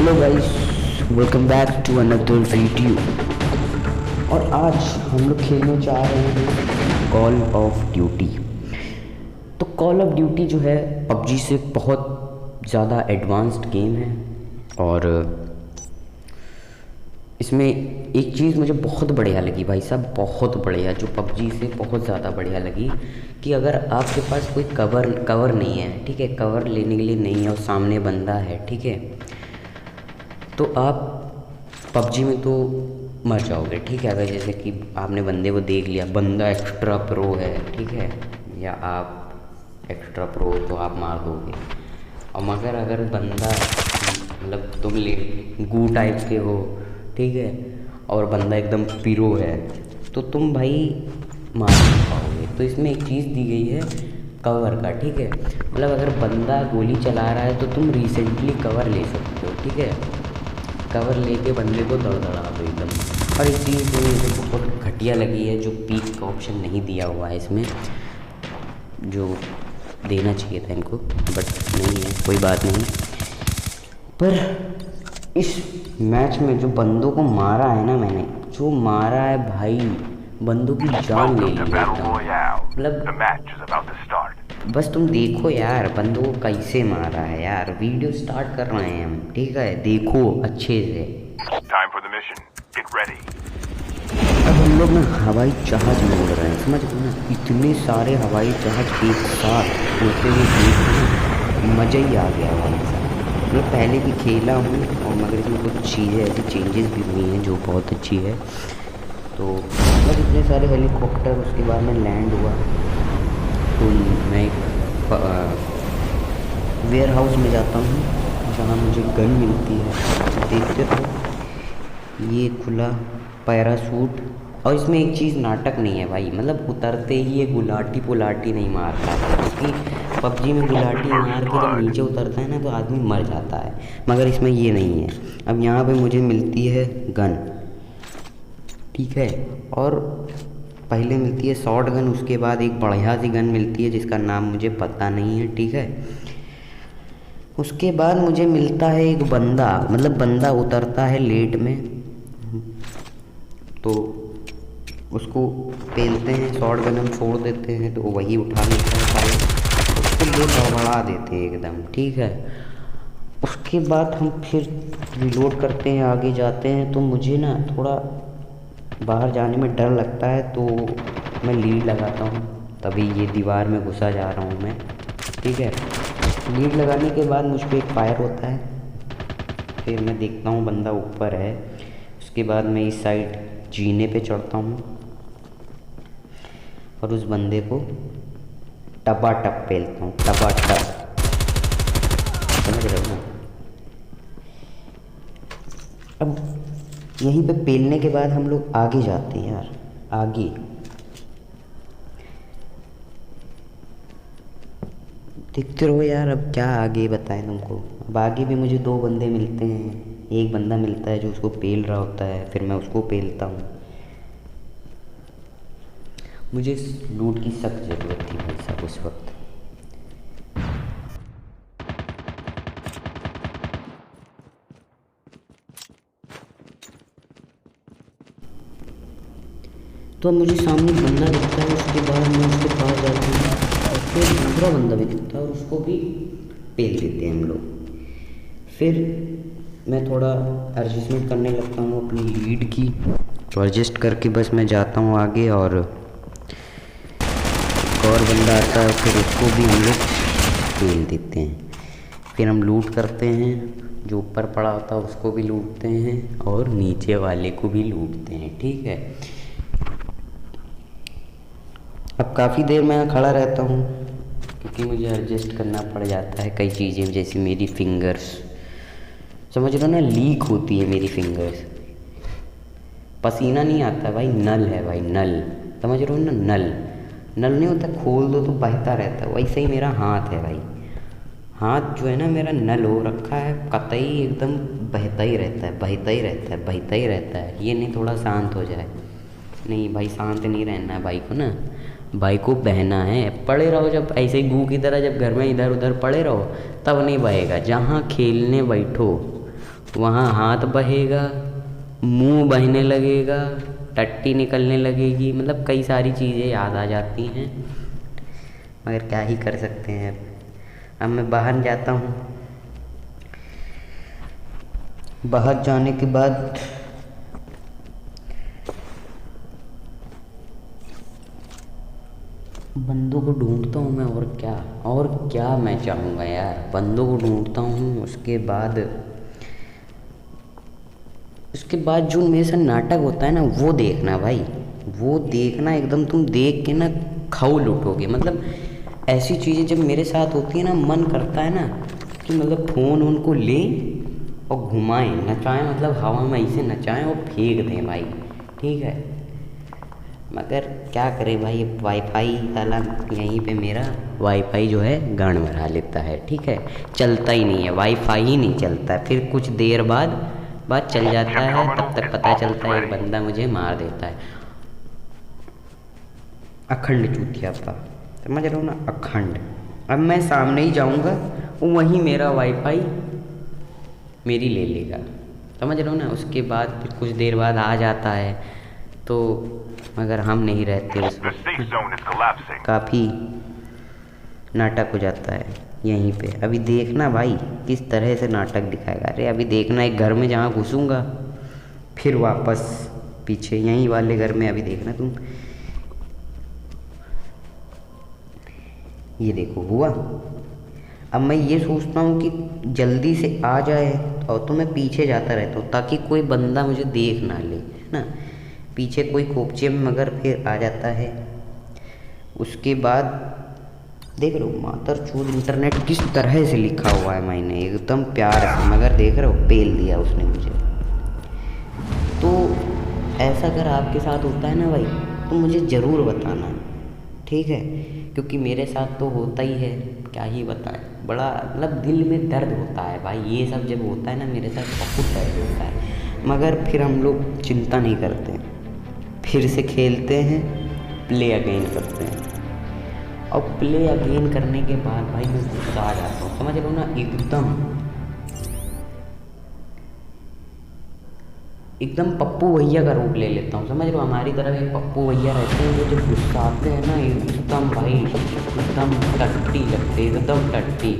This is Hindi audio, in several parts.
Hello guys, welcome back to another video. और आज हम लोग खेलने जा रहे हैं कॉल ऑफ ड्यूटी। तो कॉल ऑफ ड्यूटी जो है पबजी से बहुत ज़्यादा एडवांस्ड गेम है। और इसमें एक चीज़ मुझे बहुत बढ़िया लगी भाई साहब, बहुत बढ़िया, जो पबजी से बहुत ज़्यादा बढ़िया लगी कि अगर आपके पास कोई कवर नहीं है, ठीक है, कवर लेने के लिए नहीं है और सामने बंदा है, ठीक है, तो आप पबजी में तो मर जाओगे, ठीक है। अगर जैसे कि आपने बंदे को देख लिया, बंदा एक्स्ट्रा प्रो है, ठीक है, या आप एक्स्ट्रा प्रो तो आप मार दोगे। और मगर अगर बंदा मतलब तुम ले गू टाइप के हो, ठीक है, और बंदा एकदम पिरो है, तो तुम भाई मार नहीं पाओगे। तो इसमें एक चीज़ दी गई है कवर का, ठीक है, मतलब अगर बंदा गोली चला रहा है तो तुम रिसेंटली कवर ले सकते हो, ठीक है, कवर लेके बंदे को दौड़ा दो एकदम। और एक चीज़ जो मुझे बहुत घटिया लगी है, जो पीक का ऑप्शन नहीं दिया हुआ है इसमें, जो देना चाहिए था इनको, बट नहीं है, कोई बात नहीं। पर इस मैच में जो बंदों को मारा है ना, मैंने जो मारा है भाई, बंदों की जान ले ली एकदम। मतलब बस तुम देखो यार, बंदों को कैसे मारा है यार। वीडियो स्टार्ट कर रहे हैं हम, ठीक है, देखो अच्छे से। अब हम लोग ना हवाई जहाज में उड़ रहे हैं, समझ लो ना, इतने सारे हवाई जहाज एक साथ उड़ते हुए देख मज़ा ही आ गया भाई साहब। मैं पहले भी खेला हूँ, और मगर इसमें कुछ चीज़ें ऐसी चेंजेस भी हुई हैं जो बहुत अच्छी है। तो मतलब इतने सारे हेलीकॉप्टर, उसके बाद में लैंड हुआ तो मैं एक वेयर हाउस में जाता हूँ जहाँ मुझे गन मिलती है। देखते हो ये खुला पैराशूट। और इसमें एक चीज़ नाटक नहीं है भाई, मतलब उतरते ही ये गुलाटी पुलाटी नहीं मारता, क्योंकि पबजी में गुलाटी मार के जब नीचे उतरता है ना तो आदमी मर जाता है, मगर इसमें ये नहीं है। अब यहाँ पे मुझे मिलती है गन, ठीक है, और पहले मिलती है शॉर्ट गन, उसके बाद एक बढ़िया सी गन मिलती है जिसका नाम मुझे पता नहीं है, ठीक है। उसके बाद मुझे मिलता है एक बंदा, मतलब बंदा उतरता है लेट में, तो उसको पेलते हैं, शॉर्ट गन हम छोड़ देते हैं तो वही उठा लेता है सारे, उसको ले बढ़ा देते हैं एकदम, ठीक है। उसके बाद हम फिर रिलोड करते हैं, आगे जाते हैं। तो मुझे ना थोड़ा बाहर जाने में डर लगता है, तो मैं लीड लगाता हूँ। तभी ये दीवार में घुसा जा रहा हूँ मैं, ठीक है। लीड लगाने के बाद मुझ पर एक फायर होता है, फिर मैं देखता हूँ बंदा ऊपर है। उसके बाद मैं इस साइड जीने पे चढ़ता हूँ और उस बंदे को टपाटप पेलता हूँ, टपाटप, समझ रहे हो ना। अब यहीं पे पेलने के बाद हम लोग आगे जाते हैं यार, आगे। देखते रहो यार, अब क्या आगे बताएं तुमको। अब आगे भी मुझे दो बंदे मिलते हैं, एक बंदा मिलता है जो उसको पेल रहा होता है, फिर मैं उसको पेलता हूँ। मुझे लूट की सख्त ज़रूरत थी भाई साहब उस वक्त। तो अब मुझे सामने बंदा दिखता है, उसके बाद मैं उसके पास जाता हूँ और फिर दूसरा बंदा भी दिखता है और उसको भी पेल देते हैं हम लोग। फिर मैं थोड़ा एडजस्टमेंट करने लगता हूँ अपनी लीड की, तो एडजस्ट करके बस मैं जाता हूँ आगे। और एक और बंदा आता है, फिर उसको भी हम लोग पेल देते हैं। फिर हम लूट करते हैं, जो ऊपर पड़ा होता है उसको भी लूटते हैं और नीचे वाले को भी लूटते हैं, ठीक है। अब काफ़ी देर मैं खड़ा रहता हूँ क्योंकि मुझे एडजस्ट करना पड़ जाता है कई चीज़ें, जैसे मेरी फिंगर्स, समझ लो ना, लीक होती है मेरी फिंगर्स। पसीना नहीं आता भाई, नल है भाई, नल, समझ रहे हो ना, नल, नल नहीं होता, खोल दो तो बहता रहता है, वैसे ही मेरा हाथ है भाई। हाथ जो है ना मेरा नल हो रखा है, कतई एकदम बहता ही रहता है, बहता ही रहता है, बहता ही रहता है। ये नहीं थोड़ा शांत हो जाए, नहीं भाई, शांत नहीं रहना है भाई को ना, भाई को बहना है। पड़े रहो जब ऐसे ही गू की तरह, जब घर में इधर उधर पड़े रहो तब नहीं बहेगा। जहाँ खेलने बैठो वहाँ हाथ बहेगा, मुंह बहने लगेगा, टट्टी निकलने लगेगी, मतलब कई सारी चीज़ें याद आ जाती हैं। मगर क्या ही कर सकते हैं। अब मैं बाहर जाता हूँ। बाहर जाने के बाद बंदों को ढूंढता हूँ मैं, और क्या मैं चाहूँगा यार। बंदों को ढूंढता हूँ, उसके बाद जो मेरे साथ नाटक होता है ना, वो देखना भाई, वो देखना एकदम। तुम देख के ना खौल उठोगे। मतलब ऐसी चीज़ें जब मेरे साथ होती है ना, मन करता है ना कि मतलब फ़ोन उनको लें और घुमाएं, नचाएं, मतलब हवा में ऐसे नचाएं और फेंक दें भाई, ठीक है। मगर क्या करें भाई, वाईफाई साला यहीं पे मेरा वाईफाई जो है गांड मरा लेता है, ठीक है। चलता ही नहीं है, वाईफाई ही नहीं चलता है। फिर कुछ देर बाद चल जाता है, तब तक पता चलता है एक बंदा मुझे मार देता है। अखंड चूतियापा, समझ रहे हो ना, अखंड। अब मैं सामने ही जाऊंगा, वहीं मेरा वाईफाई मेरी ले लेगा, समझ रहे हो ना। उसके बाद फिर कुछ देर बाद आ जाता है, तो मगर हम नहीं रहते उस वक्त। काफ़ी नाटक हो जाता है यहीं पे। अभी देखना भाई किस तरह से नाटक दिखाएगा। अरे अभी देखना, एक घर में जहाँ घुसूंगा फिर वापस पीछे यहीं वाले घर में। अभी देखना तुम, ये देखो हुआ। अब मैं ये सोचता हूँ कि जल्दी से आ जाए, और तो मैं पीछे जाता रहता हूँ ताकि कोई बंदा मुझे देख ना ले, है ना। पीछे कोई खोपचे में मगर फिर आ जाता है। उसके बाद देख रहे हो मातरचोद इंटरनेट किस तरह से लिखा हुआ है मैंने, एकदम प्यार से, मगर देख रहे हो पेल दिया उसने मुझे। तो ऐसा अगर आपके साथ होता है ना भाई, तो मुझे ज़रूर बताना, ठीक है। क्योंकि मेरे साथ तो होता ही है, क्या ही बताएं। बड़ा मतलब दिल में दर्द होता है भाई, ये सब जब होता है ना मेरे साथ बहुत दर्द होता है। मगर फिर हम लोग चिंता नहीं करते, फिर से खेलते हैं, प्ले अगेन करते हैं। और प्ले अगेन करने के बाद भाई मैं गुस्सा आ जाता हूँ, समझ लो ना, एकदम पप्पू भैया का रूप ले लेता हूँ, समझ लो। हमारी तरफ एक पप्पू भैया रहते हैं, वो जब गुस्सा आते हैं ना एकदम भाई, एकदम टट्टी लगते, एकदम टट्टी,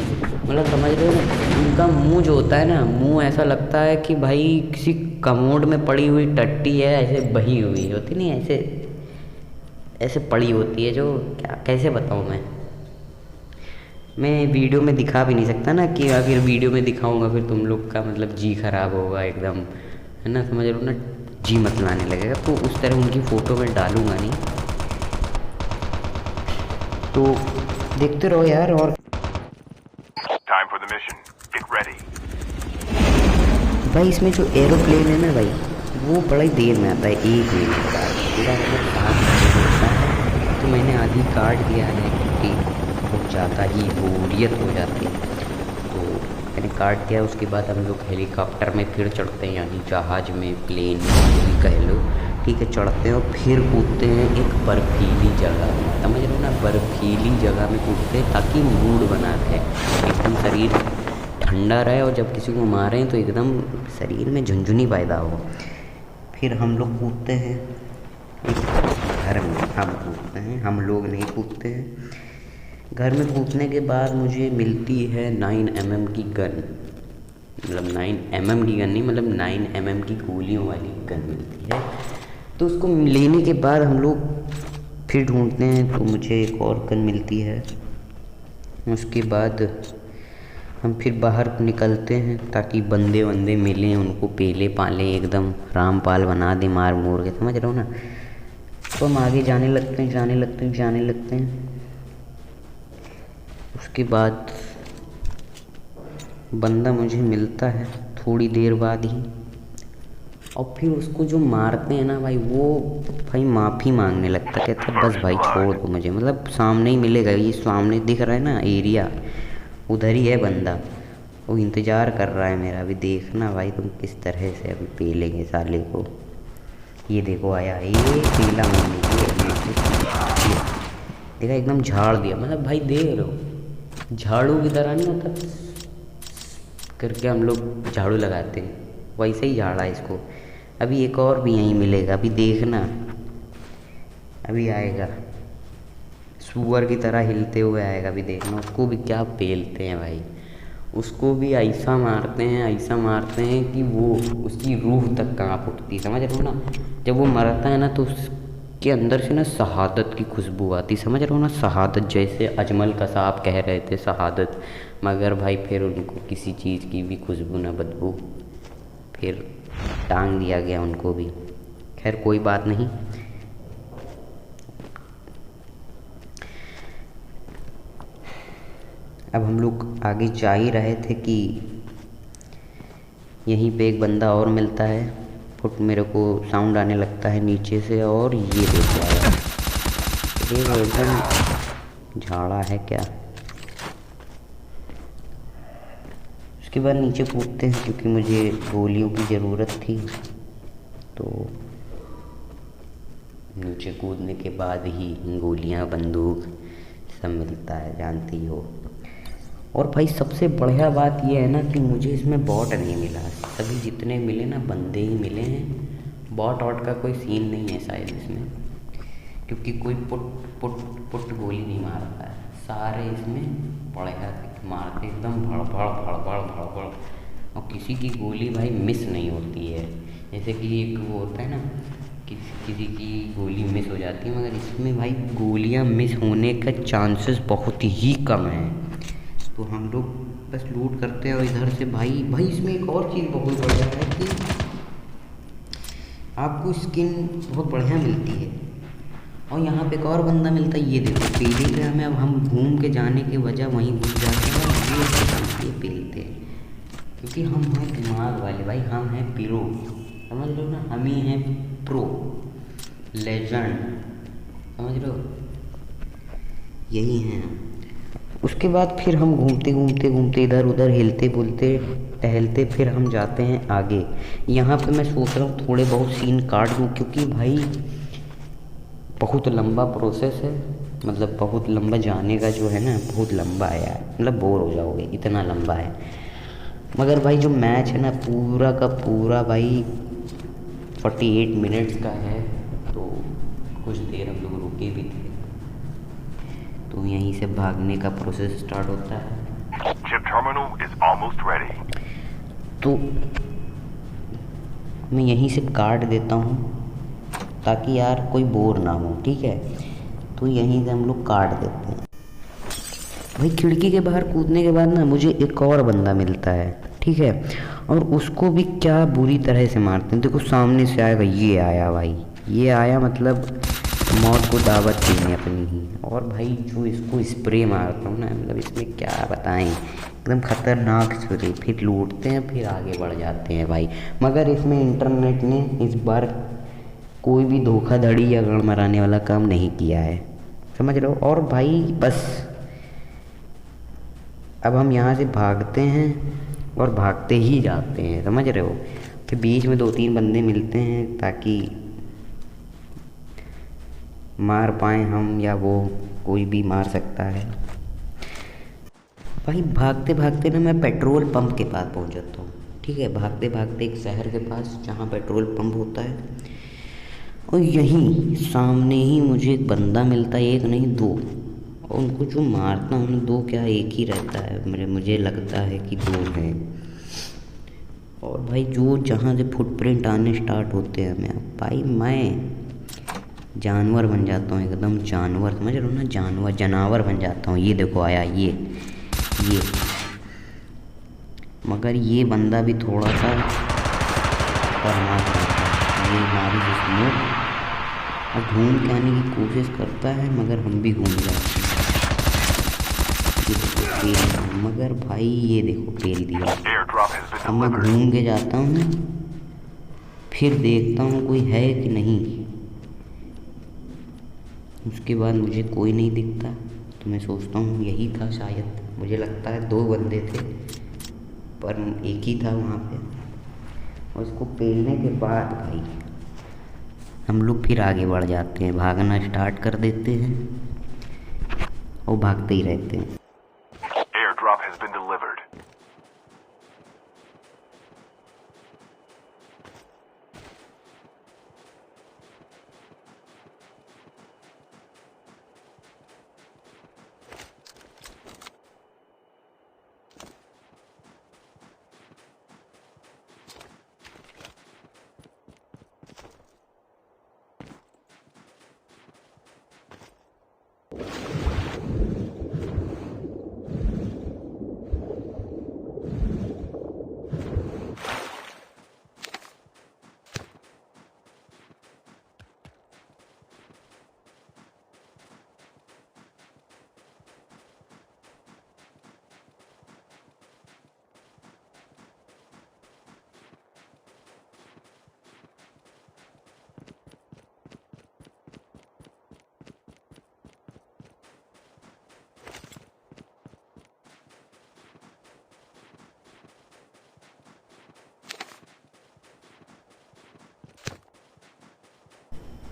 मतलब समझ रहे हो ना। उनका मुंह जो होता है ना, मुंह ऐसा लगता है कि भाई किसी कमोड में पड़ी हुई टट्टी है, ऐसे बही हुई होती नहीं, ऐसे ऐसे पड़ी होती है, जो क्या कैसे बताऊँ मैं वीडियो में दिखा भी नहीं सकता ना, कि अगर वीडियो में दिखाऊंगा फिर तुम लोग का मतलब जी खराब होगा एकदम, है ना, समझ लो ना, जी मत लाने लगेगा। तो उस तरह उनकी फ़ोटो मैं डालूंगा नहीं। तो देखते रहो यार। और भाई इसमें जो एरोप्लेन है ना भाई, वो बड़ा ही देर में आता है, 1 मिनट बाद। पूरा मतलब 7 बजे होता है, तो मैंने आधी काट दिया है क्योंकि बहुत ज़्यादा ही बोरियत हो जाती है, तो मैंने काट दिया। उसके बाद हम लोग हेलीकॉप्टर में फिर चढ़ते हैं, यानी जहाज़ में, प्लेन में, जो भी कह लो, ठीक है, चढ़ते हैं और फिर कूदते हैं एक बर्फीली जगह में, समझ रहे हो ना, बर्फीली जगह में कूदते हैं ताकि मूड बना रहे, एकदम शरीर ठंडा रहे, और जब किसी को मारें तो एकदम शरीर में झुनझुनी पैदा हो। फिर हम लोग कूदते हैं एक घर में, हम कूदते हैं, हम लोग नहीं कूदते हैं। घर में कूदने के बाद मुझे मिलती है 9mm की गन, मतलब 9mm की गन नहीं, मतलब 9mm की गोलियों वाली गन मिलती है। तो उसको लेने के बाद हम लोग फिर ढूंढते हैं, तो मुझे एक और गन मिलती है। उसके बाद हम फिर बाहर निकलते हैं ताकि बंदे वंदे मिलें, उनको पेले पालें, एकदम रामपाल बना दें मार मोर के, समझ रहे हो ना। तो हम आगे जाने लगते हैं, जाने लगते हैं। उसके बाद बंदा मुझे मिलता है थोड़ी देर बाद ही, और फिर उसको जो मारते हैं ना भाई, वो भाई माफ़ी मांगने लगता, कहता है बस भाई छोड़ दो मुझे, मतलब सामने ही मिलेगा, ये सामने दिख रहा है ना एरिया, उधर ही है बंदा, वो इंतज़ार कर रहा है मेरा। अभी देखना भाई तुम किस तरह से अभी पेलेंगे साले को। ये देखो आया, ये पीला मैंने, ये देखा, एकदम झाड़ दिया, मतलब भाई देख रहे हो झाड़ू की तरह नहीं होता करके हम लोग झाड़ू लगाते हैं, वैसे ही झाड़ा इसको। अभी एक और भी यहीं मिलेगा, अभी देखना, अभी आएगा, सूअर की तरह हिलते हुए आएगा, अभी देखना। उसको भी क्या पेलते हैं भाई, उसको भी ऐसा मारते हैं, ऐसा मारते हैं कि वो उसकी रूह तक कांप उठती, समझ रहे हो ना। जब वो मरता है ना तो उसके अंदर से ना शहादत की खुशबू आती, समझ रहे हो ना, शहादत, जैसे अजमल कसाब कह रहे थे शहादत, मगर भाई फिर उनको किसी चीज़ की भी खुशबू ना बदबू, फिर टांग दिया गया उनको भी। खैर कोई बात नहीं। अब हम लोग आगे जा ही रहे थे कि यहीं पे एक बंदा और मिलता है। फुट मेरे को साउंड आने लगता है नीचे से, और ये देखो आया, ये एकदम झाड़ा है क्या। उसके बाद नीचे कूदते हैं क्योंकि मुझे गोलियों की ज़रूरत थी, तो नीचे कूदने के बाद ही गोलियां बंदूक सब मिलता है, जानती हो। और भाई सबसे बढ़िया बात यह है ना कि मुझे इसमें बॉट नहीं मिला, सभी जितने मिले ना बंदे ही मिले हैं। बॉट वॉट का कोई सीन नहीं है शायद इसमें, क्योंकि कोई पुट पुट पुट गोली नहीं मारता है, सारे इसमें बढ़िया मारते एकदम भड़ भड़ भड़ भड़ भड़ भड़, और किसी की गोली भाई मिस नहीं होती है। जैसे कि एक वो होता है ना, किसी की गोली मिस हो जाती है, मगर इसमें भाई गोलियां मिस होने का चांसेस बहुत ही कम है। तो हम लोग बस लूट करते हैं, और इधर से भाई इसमें एक और चीज़ बहुत बढ़िया है कि आपको स्किन बहुत बढ़िया मिलती है। और यहाँ पे एक और बंदा मिलता है, ये देखो पीली पे हमें, अब हम घूम के जाने के वजह वहीं घुस जाते हैं, और ये पीलते हैं क्योंकि हम हैं दिमाग वाले भाई, हम हैं प्रो, समझ लो ना, हम ही हैं प्रो लेजेंड, समझ लो, यही हैं हम। उसके बाद फिर हम घूमते घूमते घूमते इधर उधर हिलते बुलते टहलते फिर हम जाते हैं आगे। यहाँ पे मैं सोच रहा हूँ थोड़े बहुत सीन काट दूँ, क्योंकि भाई बहुत लंबा प्रोसेस है, मतलब बहुत लंबा जाने का जो है ना, बहुत लंबा है यार, मतलब बोर हो जाओगे, इतना लंबा है। मगर भाई जो मैच है ना पूरा का पूरा भाई 48 मिनट्स का है, तो कुछ देर हम लोग रुके भी थे, तो यहीं से भागने का प्रोसेस स्टार्ट होता है। Chip terminal is almost ready. तो मैं यहीं से काट देता हूँ ताकि यार कोई बोर ना हो, ठीक है। तो यहीं से हम लोग काट देते हैं। भाई खिड़की के बाहर कूदने के बाद ना मुझे एक और बंदा मिलता है, ठीक है, और उसको भी क्या बुरी तरह से मारते हैं। देखो सामने से आएगा, ये आया भाई, ये आया, मतलब मौत को दावत देने अपनी ही। और भाई जो इसको स्प्रे मारता हूँ ना, मतलब इसमें क्या बताएं, एकदम ख़तरनाक स्प्रे। फिर लूटते हैं, फिर आगे बढ़ जाते हैं भाई। मगर इसमें इंटरनेट ने इस बार कोई भी धोखाधड़ी या गड़मड़ाने वाला काम नहीं किया है, समझ रहे हो। और भाई बस अब हम यहाँ से भागते हैं और भागते ही जाते हैं, समझ रहे हो। फिर बीच में 2-3 बंदे मिलते हैं ताकि मार पाएँ हम, या वो कोई भी मार सकता है। भाई भागते भागते ना मैं पेट्रोल पंप के पास पहुंच जाता हूँ, ठीक है, भागते भागते एक शहर के पास जहाँ पेट्रोल पंप होता है, और यहीं सामने ही मुझे एक बंदा मिलता है, एक नहीं 2, और उनको जो मारता हूँ ना, 2 क्या एक ही रहता है, मुझे लगता है कि 2 हैं। और भाई जो जहाँ से फुटप्रिंट आने स्टार्ट होते हैं मैं, भाई मैं जानवर बन जाता हूँ, एकदम जानवर, समझ रहे हो ना, जानवर बन जाता हूँ। ये देखो आया ये, मगर ये बंदा भी थोड़ा सा खतरनाक रहता है। ये हमारी स्मोक और घूम के आने की कोशिश करता है, मगर हम भी घूम जाते हैं। ये देखो पेल, मगर भाई ये देखो पेल दिया। अब मैं घूम के जाता हूँ, फिर देखता हूँ कोई है कि नहीं। उसके बाद मुझे कोई नहीं दिखता, तो मैं सोचता हूँ यही था शायद, मुझे लगता है 2 बंदे थे पर एक ही था वहाँ पे। और उसको पेलने के बाद भाई हम लोग फिर आगे बढ़ जाते हैं, भागना स्टार्ट कर देते हैं और भागते ही रहते हैं। Airdrop has been delivered.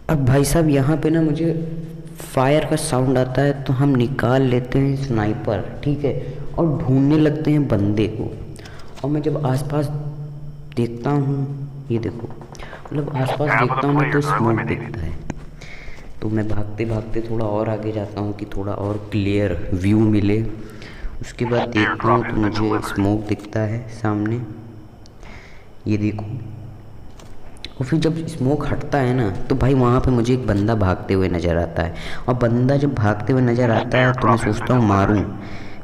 अब भाई साहब यहाँ पे ना मुझे फायर का साउंड आता है, तो हम निकाल लेते हैं स्नाइपर, ठीक है, और ढूंढने लगते हैं बंदे को। और मैं जब आसपास देखता हूँ, ये देखो, मतलब आसपास देखता हूँ ना तो स्मोक दिखता है। तो मैं भागते भागते थोड़ा और आगे जाता हूँ कि थोड़ा और क्लियर व्यू मिले। उसके बाद देखता हूँ तो मुझे स्मोक दिखता है सामने, ये देखो। और फिर जब स्मोक हटता है ना तो भाई वहाँ पे मुझे एक बंदा भागते हुए नज़र आता है। और बंदा जब भागते हुए नज़र आता है तो मैं सोचता हूँ मारूँ,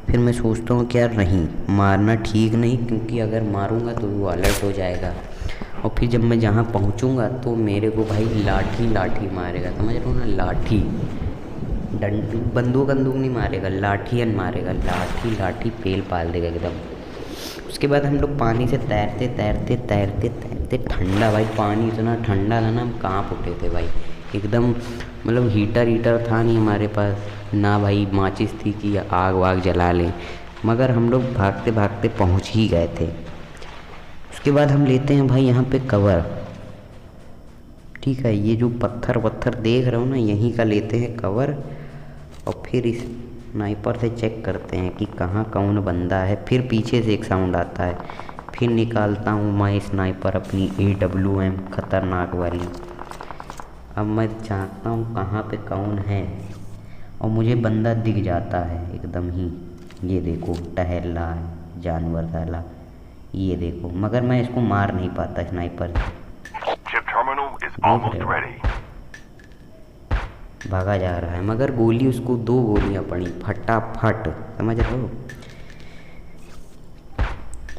फिर मैं सोचता हूँ कि यार नहीं, मारना ठीक नहीं, क्योंकि अगर मारूँगा तो वो अलर्ट हो जाएगा। और फिर जब मैं जहाँ पहुँचूँगा तो मेरे को भाई लाठी लाठी मारेगा, समझ रहे हो ना, लाठी, बंदूक नहीं मारेगा, लाठियन मारेगा, लाठी लाठी पेल पाल देगा एकदम। उसके बाद हम लोग पानी से तैरते तैरते तैरते तैरते, ठंडा भाई पानी इतना ठंडा था ना, हम काँप उठे थे भाई एकदम। मतलब हीटर था नहीं हमारे पास, ना भाई माचिस थी कि आग वाग जला लें, मगर हम लोग भागते भागते पहुंच ही गए थे। उसके बाद हम लेते हैं भाई यहाँ पे कवर, ठीक है, ये जो पत्थर वत्थर देख रहे हो ना, यहीं का लेते हैं कवर। और फिर इस स्नाइपर से चेक करते हैं कि कहाँ कौन बंदा है। फिर पीछे से एक साउंड आता है, फिर निकालता हूँ मैं स्नाइपर अपनी AWM खतरनाक वाली। अब मैं चाहता हूँ कहाँ पे कौन है, और मुझे बंदा दिख जाता है एकदम ही, ये देखो टहल रहा है जानवर साला, ये देखो, मगर मैं इसको मार नहीं पाता स्नाइपर से। Chip terminal is almost ready. भागा जा रहा है, मगर गोली उसको 2 गोलियां पड़ी फटाफट, समझ रहे हो,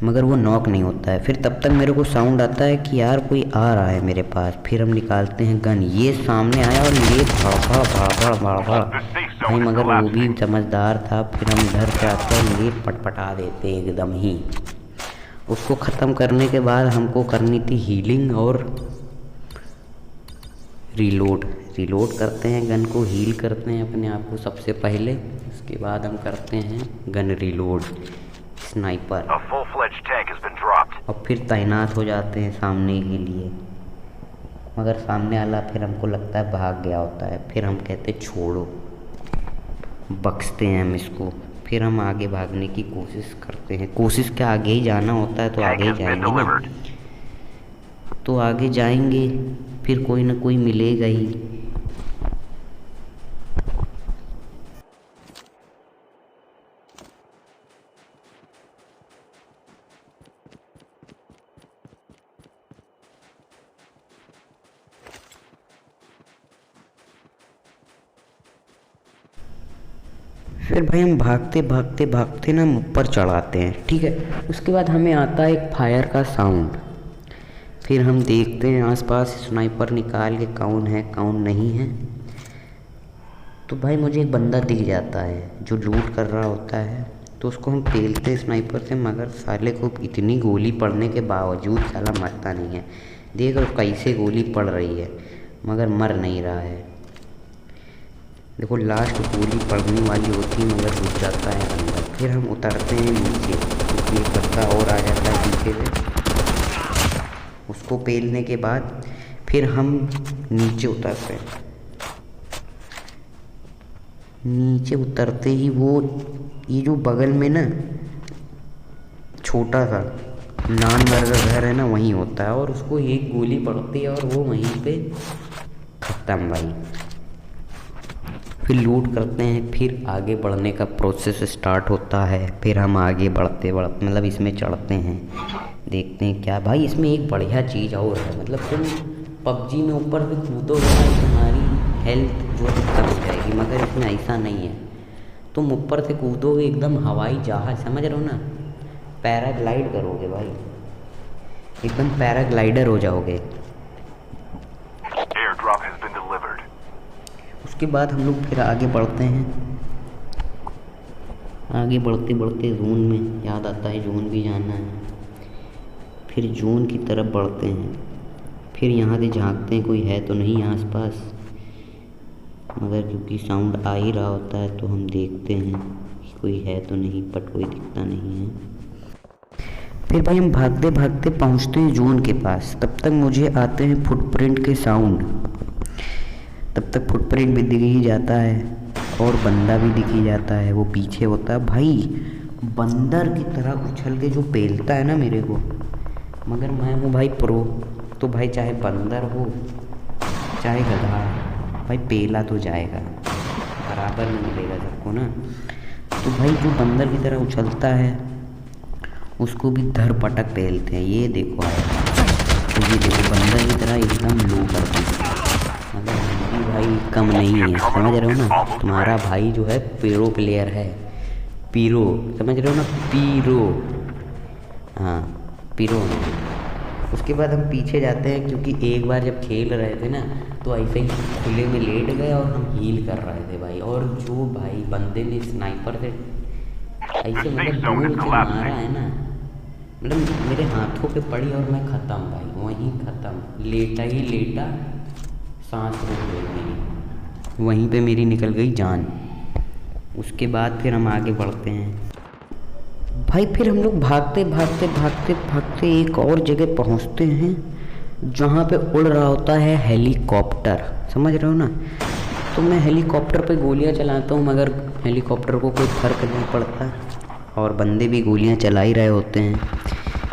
मगर वो नॉक नहीं होता है। फिर तब तक मेरे को साउंड आता है कि यार कोई आ रहा है मेरे पास। फिर हम निकालते हैं गन, ये सामने आया और ये भड़बड़ भड़बड़ भड़बड़ नहीं, मगर वो भी समझदार था। फिर हम इधर से आते हैं, ये पटपटा देते एकदम ही। उसको ख़त्म करने के बाद हमको करनी थी हीलिंग और रीलोड करते हैं गन को, हील करते हैं अपने आप को सबसे पहले, उसके बाद हम करते हैं gun reload sniper, A full-fledged tank has been dropped. और फिर तैनात हो जाते हैं सामने के लिए। मगर सामने वाला फिर हमको लगता है भाग गया होता है, फिर हम कहते छोड़ो, बख्शते हैं हम इसको। फिर हम आगे भागने की कोशिश करते हैं, कोशिश क्या, आगे ही जाना होता है तो आगे ही जाएंगे ना, तो आगे जाएंगे, फिर कोई ना कोई मिलेगा ही। फिर भाई हम भागते भागते भागते ना ऊपर चढ़ाते हैं, ठीक है। उसके बाद हमें आता है एक फायर का साउंड। फिर हम देखते हैं आसपास, स्नाइपर निकाल के कौन है कौन नहीं है। तो भाई मुझे एक बंदा दिख जाता है जो लूट कर रहा होता है, तो उसको हम पेलते हैं स्नाइपर से, मगर साले को इतनी गोली पड़ने के बावजूद साला मरता नहीं है। देख लो कैसे गोली पड़ रही है, मगर मर नहीं रहा है। देखो लास्ट गोली पड़ने वाली होती है मगर घुस जाता है अंदर। फिर हम उतरते हैं नीचे, क्योंकि एक बंदा और आ जाता है पीछे से। उसको पेलने के बाद फिर हम नीचे उतरते हैं। नीचे उतरते ही वो ये जो बगल में ना छोटा सा नान बर्गर घर है ना, वहीं होता है, और उसको एक गोली पड़ती है और वो वहीं पे ख़त्म भाई। फिर लूट करते हैं, फिर आगे बढ़ने का प्रोसेस स्टार्ट होता है। फिर हम आगे बढ़ते बढ़ते मतलब इसमें चढ़ते हैं, देखते हैं क्या भाई इसमें एक बढ़िया चीज़ और है। मतलब तुम PUBG में ऊपर से कूदोगे ना, तुम्हारी हेल्थ जो है कम हो जाएगी, मगर इसमें ऐसा नहीं है। तुम ऊपर से कूदोगे एकदम हवाई जहाज, समझ रहे हो ना, पैराग्लाइड करोगे भाई, एकदम पैराग्लाइडर हो जाओगे। Airdrop has been delivered. उसके बाद हम लोग फिर आगे बढ़ते हैं। आगे बढ़ते बढ़ते जोन में याद आता है जोन भी जाना है। फिर जोन की तरफ बढ़ते हैं। फिर यहाँ से झांकते हैं कोई है तो नहीं आसपास, मगर क्योंकि साउंड आ ही रहा होता है तो हम देखते हैं कि कोई है तो नहीं, बट कोई दिखता नहीं है। फिर भाई हम भागते भागते पहुँचते हैं जोन के पास। तब तक मुझे आते हैं फुटप्रिंट के साउंड। तब तक फुटप्रिंट भी दिख ही जाता है और बंदा भी दिख ही जाता है, वो पीछे होता है। भाई बंदर की तरह उछल के जो पेलता है ना मेरे को, मगर मैं हूँ भाई प्रो, तो भाई चाहे बंदर हो चाहे गधा, भाई पेला तो जाएगा, बराबर में मिलेगा सबको ना। तो भाई जो बंदर की तरह उछलता है उसको भी धर पटक पेलते हैं। ये देखो आया, तो ये देखो बंदर की तरह एकदम लो कर दी, मगर हिंदी भाई कम नहीं है, समझ रहे हो ना। तुम्हारा भाई जो है पीरो प्लेयर है, पीरो, समझ रहे हो ना, पीरो, हाँ पीरो। उसके बाद हम पीछे जाते हैं, क्योंकि एक बार जब खेल रहे थे ना तो ऐसे ही खुले में लेट गए और हम हील कर रहे थे भाई। और जो भाई बंदे ने स्नाइपर से ऐसे मतलब दूर से मारा है ना, मतलब मेरे हाथों पे पड़ी और मैं ख़त्म भाई, वहीं ख़त्म, लेटा ही लेटा सांस रुक गई मेरी, वहीं पे मेरी निकल गई जान। उसके बाद फिर हम आगे बढ़ते हैं भाई। फिर हम लोग भागते भागते भागते भागते एक और जगह पहुंचते हैं जहाँ पे उड़ रहा होता है हेलीकॉप्टर, समझ रहे हो ना। तो मैं हेलीकॉप्टर पे गोलियाँ चलाता हूँ, मगर हेलीकॉप्टर को कोई फर्क नहीं पड़ता और बंदे भी गोलियाँ चला ही रहे होते हैं।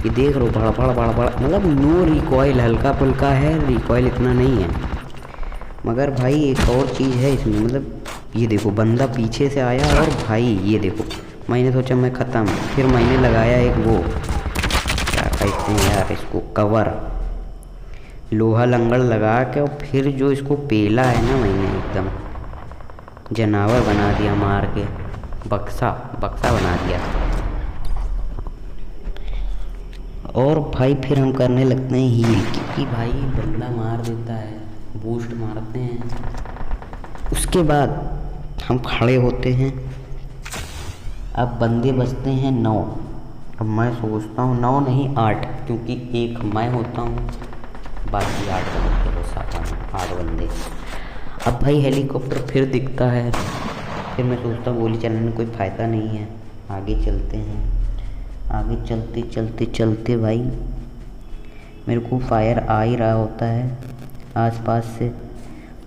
ये देख रहे हो, बड़ा बड़ा बड़ा बड़ा, मतलब नो रिकॉयल, हल्का फुल्का है, रिकॉयल इतना नहीं है। मगर भाई एक और चीज़ है इसमें, मतलब ये देखो बंदा पीछे से आया और भाई ये देखो, मैंने सोचा मैं ख़त्म, फिर मैंने लगाया एक वो क्या कहते हैं यार इसको, कवर, लोहा लंगड़ लगा के, और फिर जो इसको पेला है ना मैंने, एकदम जानवर बना दिया, मार के बक्सा बक्सा बना दिया। और भाई फिर हम करने लगते हैं हील, क्योंकि भाई बंदा मार देता है, बूस्ट मारते हैं। उसके बाद हम खड़े होते हैं, अब बंदे बचते हैं 9। अब मैं सोचता हूँ 9 नहीं 8, क्योंकि एक मैं होता हूँ, बाकी 8 बंदे हो, 8 बंदे। अब भाई हेलीकॉप्टर फिर दिखता है, फिर मैं सोचता हूँ गोली चलाने में कोई फ़ायदा नहीं है, आगे चलते हैं। आगे चलते चलते चलते भाई मेरे को फायर आ ही रहा होता है आसपास से।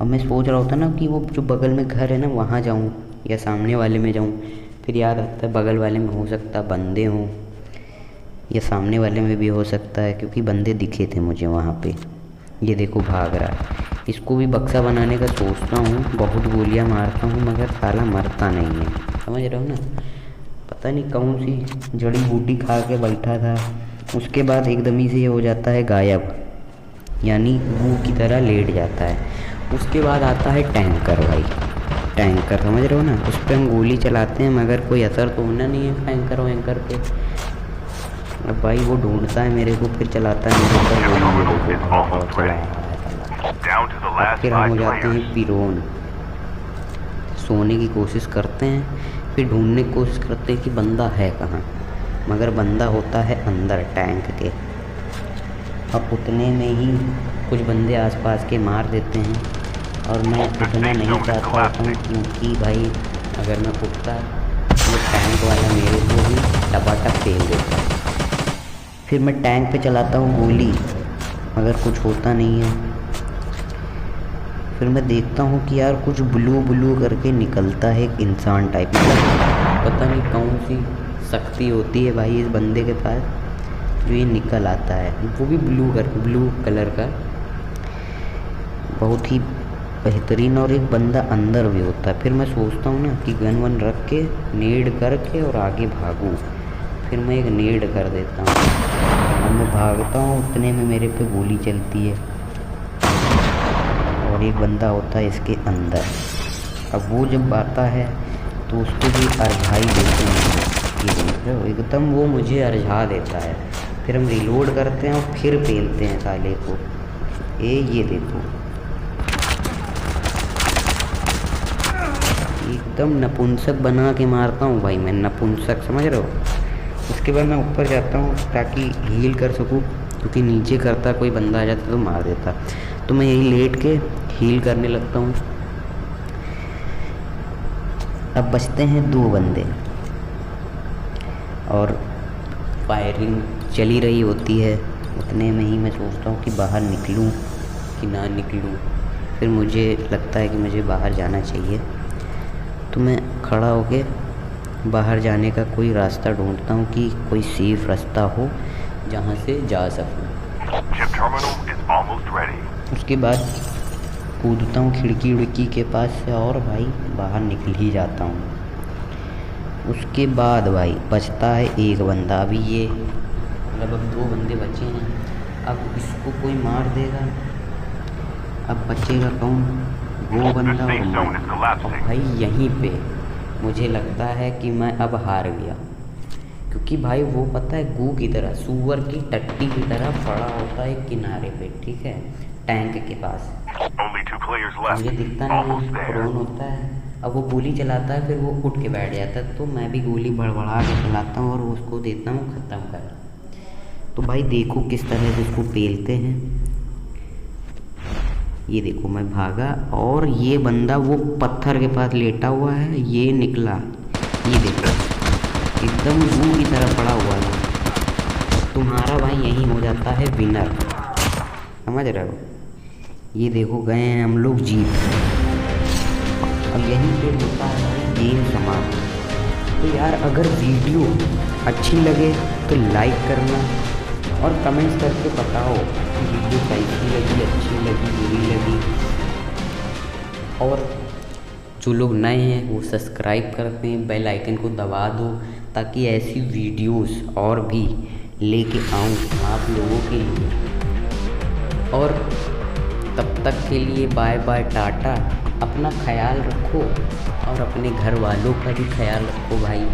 अब मैं सोच रहा होता ना कि वो जो बगल में घर है ना वहाँ जाऊँ या सामने वाले में जाऊँ, फिर याद आता है बगल वाले में हो सकता है बंदे हों या सामने वाले में भी हो सकता है, क्योंकि बंदे दिखे थे मुझे वहाँ पे। ये देखो भाग रहा है, इसको भी बक्सा बनाने का सोचता हूँ, बहुत गोलियाँ मारता हूँ मगर साला मरता नहीं है, समझ रहे हो ना। पता नहीं कौन सी जड़ी बूटी खा के बैठा था, उसके बाद एकदम ही से ये हो जाता है गायब, यानी वो की तरह लेट जाता है। उसके बाद आता है टैंकर भाई, टैंकर समझ रहे हो ना, उस पर हम गोली चलाते हैं मगर कोई असर तो होना नहीं है टैंकर वैंकर पे। अब भाई वो ढूंढता है मेरे को, फिर चलाता है मेरे ऊपर गोली, फिर हम हो जाते हैं पिरोन, सोने की कोशिश करते हैं, फिर ढूंढने की कोशिश करते हैं कि बंदा है कहाँ, मगर बंदा होता है अंदर टैंक के। अब उतने में ही कुछ बंदे आसपास के मार देते हैं और मैं उतना नहीं चाहता होता हूँ, क्योंकि भाई अगर मैं उठता तो टैंक वाला मेरे को ही टपाटप फेल देता है। फिर मैं टैंक पे चलाता हूँ गोली, मगर कुछ होता नहीं है। फिर मैं देखता हूँ कि यार कुछ ब्लू ब्लू करके निकलता है, एक इंसान टाइप, मतलब पता नहीं कौन सी शक्ति होती है भाई इस बंदे के पास, जो ये निकल आता है, वो भी ब्लू कलर का, बहुत ही बेहतरीन। और एक बंदा अंदर भी होता है। फिर मैं सोचता हूँ ना कि गन वन रख के नेड करके और आगे भागूँ, फिर मैं एक नेड कर देता हूँ और मैं भागता हूँ, उतने में मेरे पे गोली चलती है और एक बंदा होता है इसके अंदर। अब वो जब आता है तो उसको भी अरझाई देते हैं, ये देख रहे हो, एकदम वो मुझे अरझा देता है। फिर हम रिलोड करते हैं और फिर पेलते हैं साले को। ये देखो एकदम नपुंसक बना के मारता हूँ भाई मैं, नपुंसक, समझ रहे हो। उसके बाद मैं ऊपर जाता हूँ ताकि हील कर सकूँ, क्योंकि नीचे करता कोई बंदा आ जाता तो मार देता। तो मैं यही लेट के हील करने लगता हूँ। अब बचते हैं 2 बंदे और फायरिंग चली रही होती है। उतने में ही मैं सोचता हूँ कि बाहर निकलूँ कि ना निकलूँ, फिर मुझे लगता है कि मुझे बाहर जाना चाहिए। तो मैं खड़ा होके बाहर जाने का कोई रास्ता ढूंढता हूँ कि कोई सेफ रास्ता हो जहाँ से जा सकूँ। Chip terminal is almost ready. उसके बाद कूदता हूँ खिड़की उड़की के पास से और भाई बाहर निकल ही जाता हूँ। उसके बाद भाई बचता है एक बंदा। अभी ये मतलब अब 2 बंदे बचे हैं। अब इसको कोई मार देगा, अब बचेगा कौन? वो बंदा और मैं। और भाई यहीं पे मुझे लगता है कि मैं अब हार गया, क्योंकि भाई वो पता है गू की तरह, सूअर की टट्टी की तरह पड़ा होता है किनारे पे, ठीक है, टैंक के पास। Only 2 players left. मुझे दिखता नहीं Almost है, there. प्रोन होता है। अब वो गोली चलाता है, फिर वो उठ के बैठ जाता है, तो मैं भी गोली बड़बड़ा के चलाता हूँ और उसको देता हूँ ख़त्म कर। तो भाई देखो किस तरह से उसको पेलते हैं। ये देखो मैं भागा और ये बंदा वो पत्थर के पास लेटा हुआ है, ये निकला, ये देखो एकदम गू की तरह पड़ा हुआ है। तुम्हारा भाई यही हो जाता है विनर, समझ रहे हो? ये देखो गए हैं हम लोग जीत। अब यहीं पे होता है भाई गेम समाप्त। तो यार अगर वीडियो अच्छी लगे तो लाइक करना और कमेंट्स करके बताओ कि वीडियो कैसी लगी, अच्छी लगी, बुरी लगी। और जो लोग नए हैं वो सब्सक्राइब करते हैं, बेल आइकन को दबा दो ताकि ऐसी वीडियोस और भी लेके आऊँ आप लोगों के लिए। और तब तक के लिए बाय बाय, टाटा। अपना ख्याल रखो और अपने घर वालों का भी ख्याल रखो भाई।